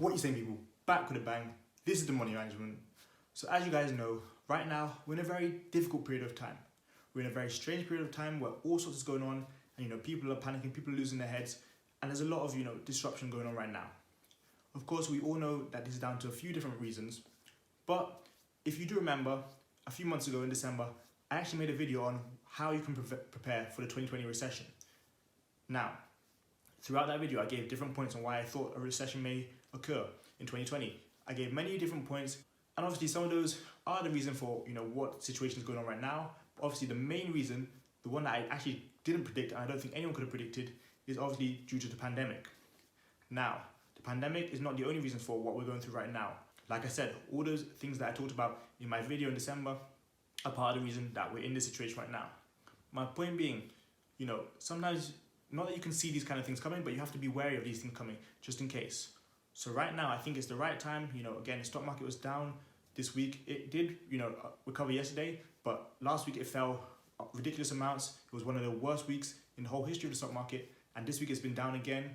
What you saying, people? Back with a bang. This is the money management. So as you guys know, right now we're in a very difficult period of time. We're in a very strange period of time where all sorts is going on, and people are panicking, people are losing their heads, and there's a lot of disruption going on right now. Of course, we all know that this is down to a few different reasons, but if you do remember, a few months ago in December, I actually made a video on how you can prepare for the 2020 recession. Now, throughout that video, I gave different points on why I thought a recession may occur in 2020. I gave many different points, and obviously some of those are the reason for what situation is going on right now. But obviously the main reason, the one that I actually didn't predict, and I don't think anyone could have predicted, is obviously due to the pandemic. Now, the pandemic is not the only reason for what we're going through right now. Like I said, all those things that I talked about in my video in December are part of the reason that we're in this situation right now. My point being, sometimes, not that you can see these kind of things coming, but you have to be wary of these things coming, just in case. So right now, I think it's the right time. Again, the stock market was down this week. It did, recover yesterday, but last week it fell ridiculous amounts. It was one of the worst weeks in the whole history of the stock market, and this week it's been down again.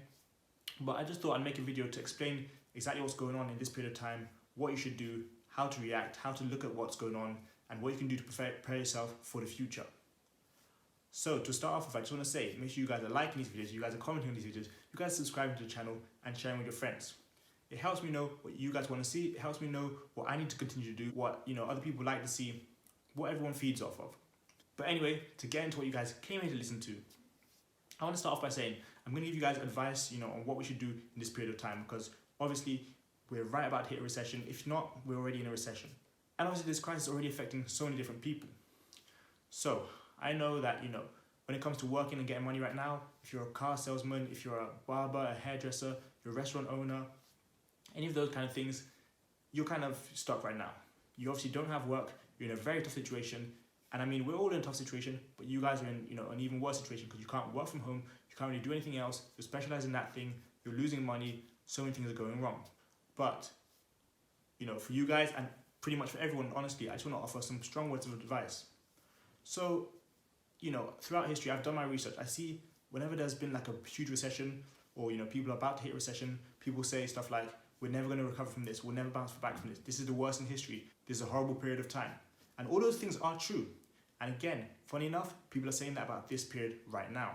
But I just thought I'd make a video to explain exactly what's going on in this period of time, what you should do, how to react, how to look at what's going on, and what you can do to prepare yourself for the future. So to start off with, I just want to say, make sure you guys are liking these videos, you guys are commenting on these videos, you guys are subscribing to the channel and sharing with your friends. It helps me know what you guys want to see, it helps me know what I need to continue to do, what other people like to see, what everyone feeds off of. But anyway, to get into what you guys came here to listen to, I want to start off by saying, I'm going to give you guys advice, on what we should do in this period of time, because obviously we're right about to hit a recession. If not, we're already in a recession. And obviously this crisis is already affecting so many different people. So I know that, when it comes to working and getting money right now, if you're a car salesman, if you're a barber, a hairdresser, you're a restaurant owner, any of those kind of things, you're kind of stuck right now. You obviously don't have work, you're in a very tough situation. And I mean, we're all in a tough situation, but you guys are in, an even worse situation because you can't work from home, you can't really do anything else, you're specialized in that thing, you're losing money, so many things are going wrong. But, for you guys and pretty much for everyone, honestly, I just want to offer some strong words of advice. So, throughout history, I've done my research. I see whenever there's been like a huge recession or, people are about to hit a recession, people say stuff like, we're never going to recover from this, we'll never bounce back from this, this is the worst in history, this is a horrible period of time. And all those things are true. And again, funny enough, people are saying that about this period right now.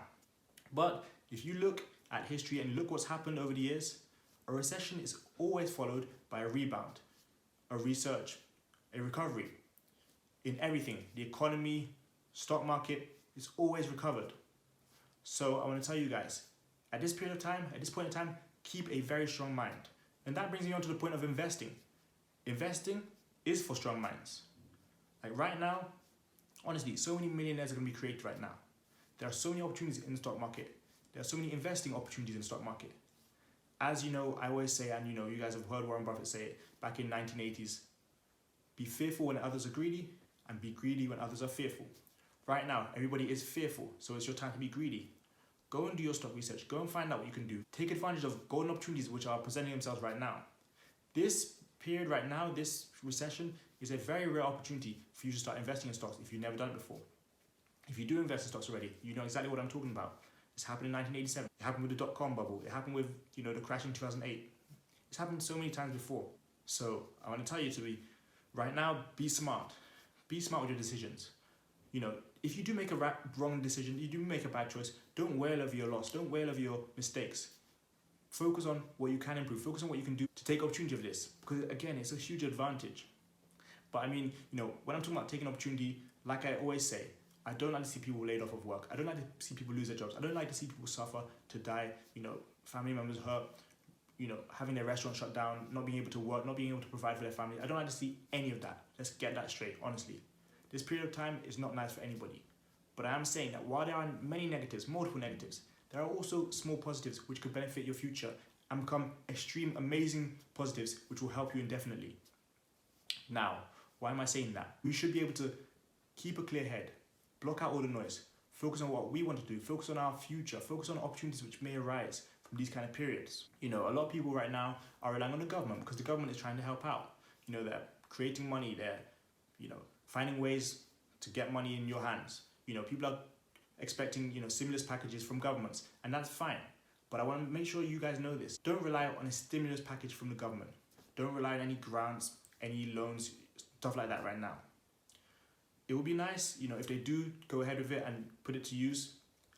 But if you look at history and look what's happened over the years, a recession is always followed by a rebound, a resurge, a recovery. In everything, the economy, stock market, is always recovered. So I want to tell you guys, at this point in time, keep a very strong mind. And that brings me on to the point of investing. Investing is for strong minds. Like right now, honestly, so many millionaires are going to be created right now. There are so many opportunities in the stock market. There are so many investing opportunities in the stock market. As you know, I always say, and you guys have heard Warren Buffett say it back in 1980s, be fearful when others are greedy and be greedy when others are fearful. Right now, everybody is fearful, so it's your time to be greedy. Go and do your stock research. Go and find out what you can do. Take advantage of golden opportunities which are presenting themselves right now. This period right now, this recession, is a very rare opportunity for you to start investing in stocks if you've never done it before. If you do invest in stocks already, you know exactly what I'm talking about. This happened in 1987. It happened with the dot-com bubble. It happened with, the crash in 2008. It's happened so many times before. So I want to tell you right now, be smart. Be smart with your decisions. If you do make a wrong decision, you do make a bad choice, don't wail over your loss. Don't wail over your mistakes. Focus on what you can improve. Focus on what you can do to take opportunity of this. Because again, it's a huge advantage. But I mean, when I'm talking about taking opportunity, like I always say, I don't like to see people laid off of work. I don't like to see people lose their jobs. I don't like to see people suffer, to die, family members hurt, having their restaurant shut down, not being able to work, not being able to provide for their family. I don't like to see any of that. Let's get that straight, honestly. This period of time is not nice for anybody. But I am saying that while there are many negatives, multiple negatives, there are also small positives which could benefit your future and become extreme, amazing positives which will help you indefinitely. Now, why am I saying that? We should be able to keep a clear head, block out all the noise, focus on what we want to do, focus on our future, focus on opportunities which may arise from these kind of periods. A lot of people right now are relying on the government because the government is trying to help out. They're creating money, they're, finding ways to get money in your hands. People are expecting, stimulus packages from governments, and that's fine. But I want to make sure you guys know this. Don't rely on a stimulus package from the government. Don't rely on any grants, any loans, stuff like that right now. It would be nice, if they do go ahead with it and put it to use.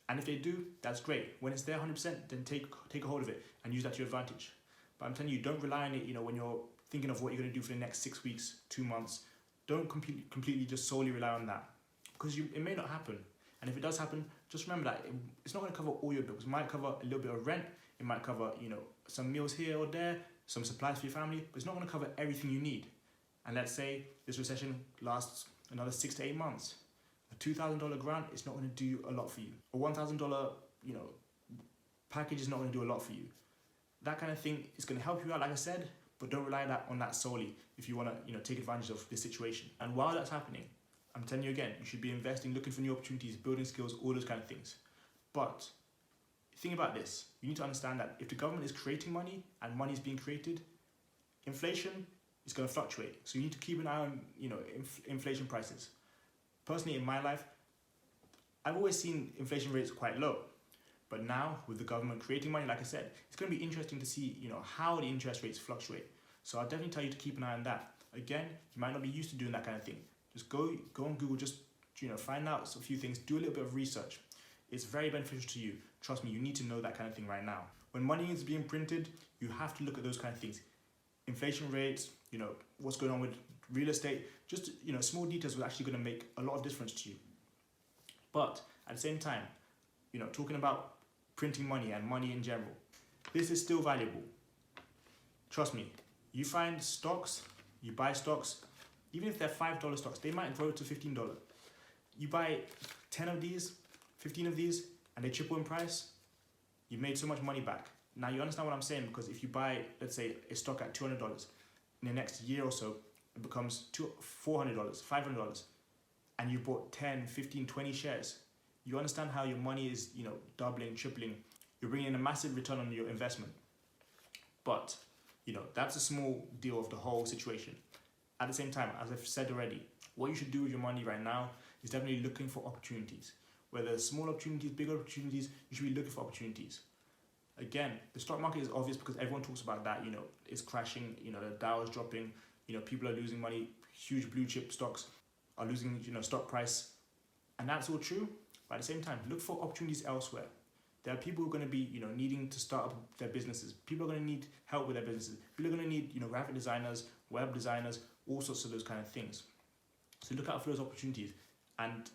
And if they do, that's great. When it's there 100%, then take a hold of it and use that to your advantage. But I'm telling you, don't rely on it, when you're thinking of what you're going to do for the next 6 weeks, 2 months. Don't completely just solely rely on that, because it may not happen. And if it does happen, just remember that it's not going to cover all your bills. It might cover a little bit of rent. It might cover, some meals here or there, some supplies for your family, but it's not going to cover everything you need. And let's say this recession lasts another 6 to 8 months. A $2,000 grant is not going to do a lot for you. A $1,000, package is not going to do a lot for you. That kind of thing is going to help you out, like I said, but don't rely on that solely if you want to, take advantage of this situation. And while that's happening, I'm telling you again, you should be investing, looking for new opportunities, building skills, all those kind of things. But think about this. You need to understand that if the government is creating money and money is being created, inflation is going to fluctuate. So you need to keep an eye on, inflation prices. Personally, in my life, I've always seen inflation rates quite low. But now, with the government creating money, like I said, it's going to be interesting to see, how the interest rates fluctuate. So I'll definitely tell you to keep an eye on that. Again, you might not be used to doing that kind of thing. Just go on Google, just, find out a few things, do a little bit of research. It's very beneficial to you. Trust me, you need to know that kind of thing right now. When money is being printed, you have to look at those kind of things. Inflation rates, what's going on with real estate, just, small details are actually going to make a lot of difference to you. But at the same time, talking about printing money and money in general, this is still valuable. Trust me, you find stocks, you buy stocks, even if they're $5 stocks, they might grow to $15. You buy 10 of these, 15 of these, and they triple in price, you've made so much money back. Now you understand what I'm saying, because if you buy, let's say, a stock at $200, in the next year or so, it becomes $400, $500, and you bought 10, 15, 20 shares. You understand how your money is, doubling, tripling. You're bringing in a massive return on your investment. But, that's a small deal of the whole situation. At the same time, as I've said already, what you should do with your money right now is definitely looking for opportunities. Whether small opportunities, big opportunities, you should be looking for opportunities. Again, the stock market is obvious because everyone talks about that, it's crashing, the Dow is dropping, people are losing money, huge blue chip stocks are losing, stock price. And that's all true. But at the same time, look for opportunities elsewhere. There are people who are going to be, needing to start up their businesses. People are going to need help with their businesses. People are going to need, graphic designers, web designers, all sorts of those kind of things. So look out for those opportunities and,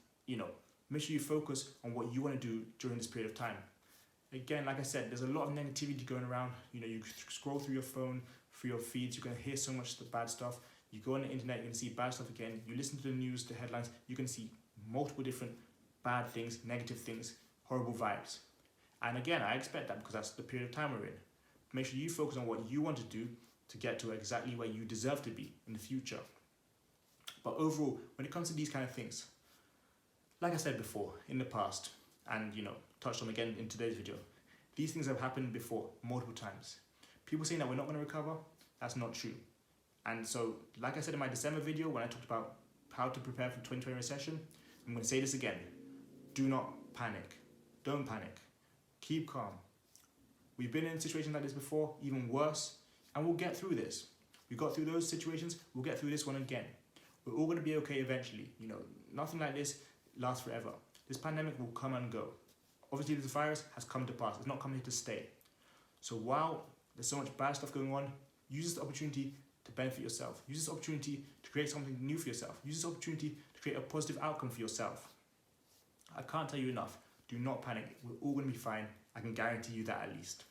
make sure you focus on what you want to do during this period of time. Again, like I said, there's a lot of negativity going around. You scroll through your phone, through your feeds, you're going to hear so much bad stuff. You go on the internet, you're going to see bad stuff again. You listen to the news, the headlines, you can see multiple different bad things, negative things, horrible vibes. And again, I expect that because that's the period of time we're in. Make sure you focus on what you want to do to get to exactly where you deserve to be in the future. But overall, when it comes to these kind of things, like I said before, in the past, and touched on again in today's video, these things have happened before multiple times. People saying that we're not going to recover, that's not true. And so, like I said in my December video when I talked about how to prepare for the 2020 recession, I'm going to say this again. Do not panic. Don't panic. Keep calm. We've been in situations like this before, even worse, and we'll get through this. We got through those situations, we'll get through this one again. We're all going to be okay eventually. Nothing like this lasts forever. This pandemic will come and go. Obviously, this virus has come to pass. It's not coming here to stay. So while there's so much bad stuff going on, use this opportunity to benefit yourself. Use this opportunity to create something new for yourself. Use this opportunity to create a positive outcome for yourself. I can't tell you enough. Do not panic. We're all going to be fine. I can guarantee you that at least.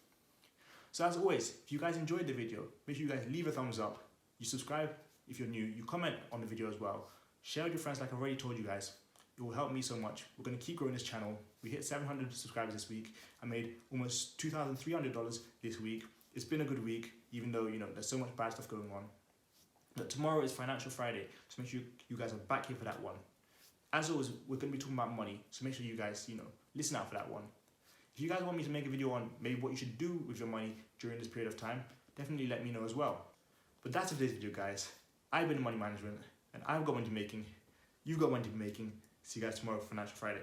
So as always, if you guys enjoyed the video, make sure you guys leave a thumbs up. You subscribe if you're new. You comment on the video as well. Share with your friends like I've already told you guys. It will help me so much. We're going to keep growing this channel. We hit 700 subscribers this week. I made almost $2,300 this week. It's been a good week, even though, there's so much bad stuff going on. But tomorrow is Financial Friday, so make sure you guys are back here for that one. As always, we're going to be talking about money, so make sure you guys, listen out for that one. If you guys want me to make a video on maybe what you should do with your money during this period of time, definitely let me know as well. But that's it for this video, guys. I've been in money management, and I've got money to making. You've got money to be making. See you guys tomorrow for Financial Friday.